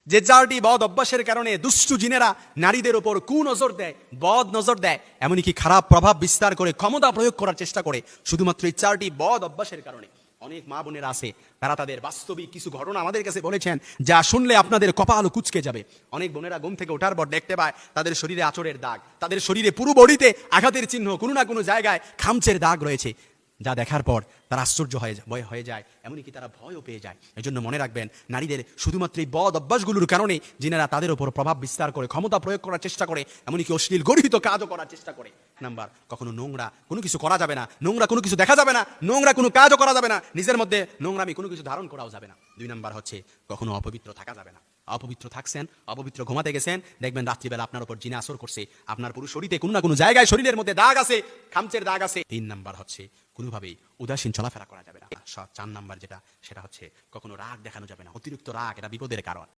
যে চারটি বদ অভ্যাসের কারণে দুষ্টু জিনেরা নারীদের ওপর কুনজর দেয়, বদ নজর দেয়, এমনকি খারাপ প্রভাব বিস্তার করে ক্ষমতা প্রয়োগ করার চেষ্টা করে, শুধুমাত্র এই চারটি বদ অভ্যাসের কারণে। অনেক মা বোনেরা আছে, তারা তাদের বাস্তবিক কিছু ঘটনা আমাদের কাছে বলেছেন, যা শুনলে আপনাদের কপাল কুঁচকে যাবে। অনেক বোনেরা ঘুম থেকে ওঠার পর দেখতে পায় তাদের শরীরে আঁচড়ের দাগ, তাদের শরীরে পুরো বডিতে আঘাতের চিহ্ন, কোনো না কোনো জায়গায় খামচের দাগ রয়েছে, যা দেখার পর তারা আশ্চর্য হয়ে যায়, এমনকি তারা ভয়ও পেয়ে যায়। এজন্য মনে রাখবেন, নারীদের শুধুমাত্র এই বদ অভ্যাসগুলোর কারণে যিনারা তাদের উপর প্রভাব বিস্তার করে, ক্ষমতা প্রয়োগ করার চেষ্টা করে, এমনকি অশ্লীল গর্হিত কাজও করার চেষ্টা করে। নাম্বার, কখনো নোংরা কোনো কিছু করা যাবে না, নোংরা কোনো কিছু দেখা যাবে না, নোংরা কোনো কাজও করা যাবে না, নিজের মধ্যে নোংরামি কোনো কিছু ধারণ করাও যাবে না। 2 নাম্বার হচ্ছে, কখনো অপবিত্র থাকা যাবে না। অপবিত্র থাকছেন, অপবিত্র ঘুমাতে গেছেন, দেখবেন রাত্রিবেলা আপনার উপর জিনে আসর করছে, আপনার পুরো শরীরে কোনো না কোনো জায়গায় শরীরের মধ্যে দাগ আছে, খামচের দাগ আছে। 3 নাম্বার হচ্ছে, কোনোভাবেই উদাসীন চলাফেরা করা যাবে না। 4 নাম্বার যেটা, সেটা হচ্ছে কখনো রাগ দেখানো যাবে না। অতিরিক্ত রাগ এটা বিপদের কারণ।